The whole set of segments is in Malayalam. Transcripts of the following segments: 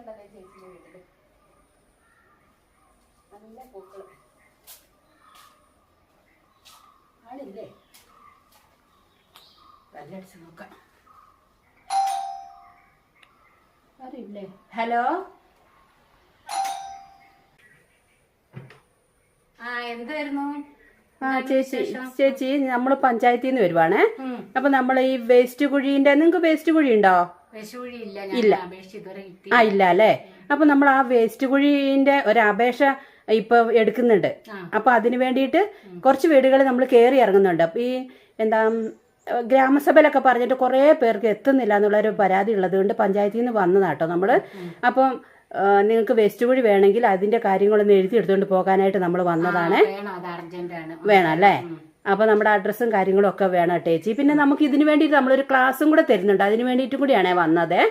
പൂക്കളുണ്ടല്ലേ ചേച്ചിയുടെ വീട്ടില്, നല്ല പൂക്കൾ. ആളില്ലേ? കല്ലടിച്ച് നോക്കാം. ആരില്ലേ? ഹലോ, എന്തായിരുന്നു? ചേച്ചി നമ്മള് പഞ്ചായത്തിൽ നിന്ന് വരുവാണേ. അപ്പൊ നമ്മൾ ഈ വേസ്റ്റ് കുഴിന്റെ, നിങ്ങക്ക് വേസ്റ്റ് കുഴി ഉണ്ടോ? ഇല്ല. ഇല്ല അല്ലേ? അപ്പൊ നമ്മൾ ആ വേസ്റ്റ് കുഴിന്റെ ഒരു അപേക്ഷ ഇപ്പൊ എടുക്കുന്നുണ്ട്. അപ്പൊ അതിന് വേണ്ടിയിട്ട് കുറച്ച് വീടുകൾ നമ്മൾ കയറി ഇറങ്ങുന്നുണ്ട്. അപ്പൊ ഈ എന്താ ഗ്രാമസഭയിലൊക്കെ പറഞ്ഞിട്ട് കുറെ പേർക്ക് എത്തുന്നില്ല എന്നുള്ളൊരു പരാതി ഉള്ളത് കൊണ്ട് പഞ്ചായത്തിൽ നിന്ന് വന്നതാട്ടോ നമ്മള്. അപ്പം നിങ്ങൾക്ക് വേസ്റ്റ് കുഴി വേണമെങ്കിൽ അതിന്റെ കാര്യങ്ങളൊന്ന് എഴുതിയെടുത്തുകൊണ്ട് പോകാനായിട്ട് നമ്മൾ വന്നതാണ്. വേണം അല്ലേ? അപ്പൊ നമ്മുടെ അഡ്രസ്സും കാര്യങ്ങളും ഒക്കെ വേണം ചേച്ചി. പിന്നെ നമുക്ക് ഇതിനു വേണ്ടിയിട്ട് നമ്മളൊരു ക്ലാസ്സും കൂടെ തരുന്നുണ്ട്. അതിന് വേണ്ടിയിട്ടും കൂടിയാണേ വന്നത്.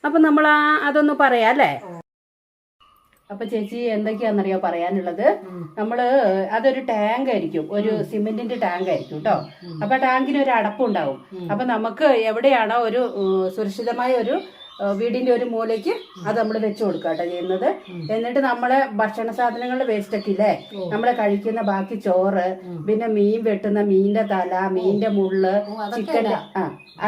അപ്പൊ നമ്മൾ അതൊന്ന് പറയാം അല്ലേ? അപ്പൊ ചേച്ചി എന്തൊക്കെയാണെന്നറിയോ പറയാനുള്ളത്? നമ്മള് അതൊരു ടാങ്ക് ആയിരിക്കും, ഒരു സിമെന്റിന്റെ ടാങ്ക് ആയിരിക്കും കേട്ടോ. അപ്പൊ ടാങ്കിന് ഒരു അടപ്പുണ്ടാവും. അപ്പൊ നമുക്ക് എവിടെയാണോ ഒരു സുരക്ഷിതമായ ഒരു വീടിന്റെ ഒരു മൂലയ്ക്ക് അത് നമ്മൾ വെച്ചു കൊടുക്കാട്ടോ ചെയ്യുന്നത്. എന്നിട്ട് നമ്മളെ ഭക്ഷണ സാധനങ്ങളുടെ വേസ്റ്റ് ഒക്കെ ഇല്ലേ, നമ്മളെ കഴിക്കുന്ന ബാക്കി ചോറ്, പിന്നെ മീൻ വെട്ടുന്ന മീനിന്റെ തല, മീനിന്റെ മുള്ള്, ചിക്കന്റെ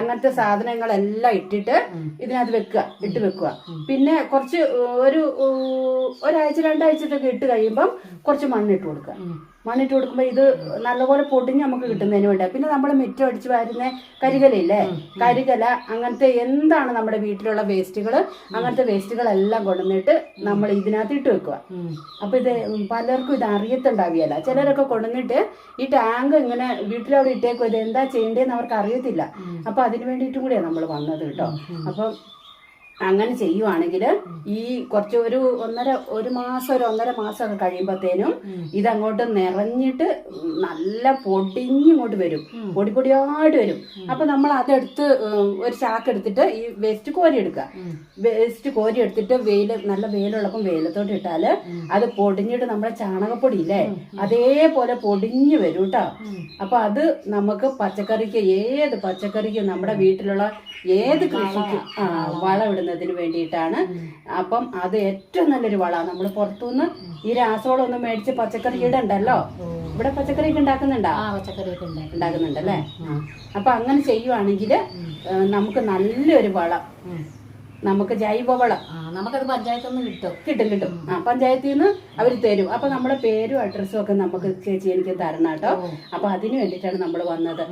അങ്ങനത്തെ സാധനങ്ങളെല്ലാം ഇട്ടിട്ട് ഇതിനകത്ത് ഇട്ട് വെക്കുക. പിന്നെ കുറച്ച് ഒരാഴ്ച 2 ആഴ്ചത്തൊക്കെ ഇട്ട് കഴിയുമ്പം കുറച്ച് മണ്ണിട്ട് കൊടുക്കുക. മണ്ണിട്ട് കൊടുക്കുമ്പോൾ ഇത് നല്ലപോലെ പൊടിഞ്ഞ് നമുക്ക് കിട്ടുന്നതിന് വേണ്ടി. പിന്നെ നമ്മൾ മിറ്റം അടിച്ച് വരുന്ന കരികലയില്ലേ, കരികല അങ്ങനത്തെ എന്താണ് നമ്മുടെ വീട്ടിലുള്ള വേസ്റ്റുകൾ, അങ്ങനത്തെ വേസ്റ്റുകളെല്ലാം കൊണ്ടുവന്നിട്ട് നമ്മൾ ഇതിനകത്ത് ഇട്ട് വെക്കുക. അപ്പൊ ഇത് പലർക്കും ഇത് അറിയത്തുണ്ടാവില്ല. ചിലരൊക്കെ കൊണ്ടുവന്നിട്ട് ഈ ടാങ്ക് ഇങ്ങനെ വീട്ടിലവിടെ ഇട്ടേക്കും, ഇത് എന്താ ചെയ്യേണ്ടതെന്ന് അവർക്ക് അറിയത്തില്ല. അപ്പൊ അതിന് വേണ്ടിയിട്ടും കൂടിയാണ് നമ്മൾ വന്നത് കേട്ടോ. അപ്പം അങ്ങനെ ചെയ്യുവാണെങ്കിൽ ഈ കുറച്ച് ഒരു 1.5 മാസമൊക്കെ കഴിയുമ്പോഴത്തേനും ഇതങ്ങോട്ട് നിറഞ്ഞിട്ട് നല്ല പൊടിഞ്ഞിങ്ങോട്ട് വരും, പൊടിയായിട്ട് വരും. അപ്പൊ നമ്മൾ അതെടുത്ത് ഒരു ചാക്ക് എടുത്തിട്ട് ഈ വേസ്റ്റ് കോരി എടുക്കുക. വേസ്റ്റ് കോരി എടുത്തിട്ട് നല്ല വെയിലുള്ളപ്പം വെയിലത്തോട്ട് ഇട്ടാല് അത് പൊടിഞ്ഞിട്ട് നമ്മുടെ ചാണകപ്പൊടി ഇല്ലേ അതേപോലെ പൊടിഞ്ഞു വരും കേട്ടോ. അപ്പൊ അത് നമുക്ക് ഏത് പച്ചക്കറിക്കും നമ്മുടെ വീട്ടിലുള്ള ഏത് കൃഷിക്കും വളം ഇടുന്നതിന് വേണ്ടിയിട്ടാണ്. അപ്പം അത് ഏറ്റവും നല്ലൊരു വളമാണ്. നമ്മൾ പുറത്തുനിന്ന് ഈ രാസവളമൊന്നും മേടിച്ച് പച്ചക്കറി ഇടണ്ടല്ലോ. ഇവിടെ പച്ചക്കറിയൊക്കെ ഉണ്ടാക്കുന്നുണ്ടല്ലേ? അപ്പൊ അങ്ങനെ ചെയ്യുവാണെങ്കിൽ നമുക്ക് നല്ലൊരു വളം, നമുക്ക് ജൈവവളം നമുക്കത് പഞ്ചായത്തിൽ നിന്ന് കിട്ടും. പഞ്ചായത്തിൽ നിന്ന് അവർ തരും. അപ്പൊ നമ്മുടെ പേരും അഡ്രസ്സും ഒക്കെ നമുക്ക് ചേച്ചി എനിക്ക് തരണം കേട്ടോ. അപ്പൊ അതിന് വേണ്ടിയിട്ടാണ് നമ്മൾ വന്നത്.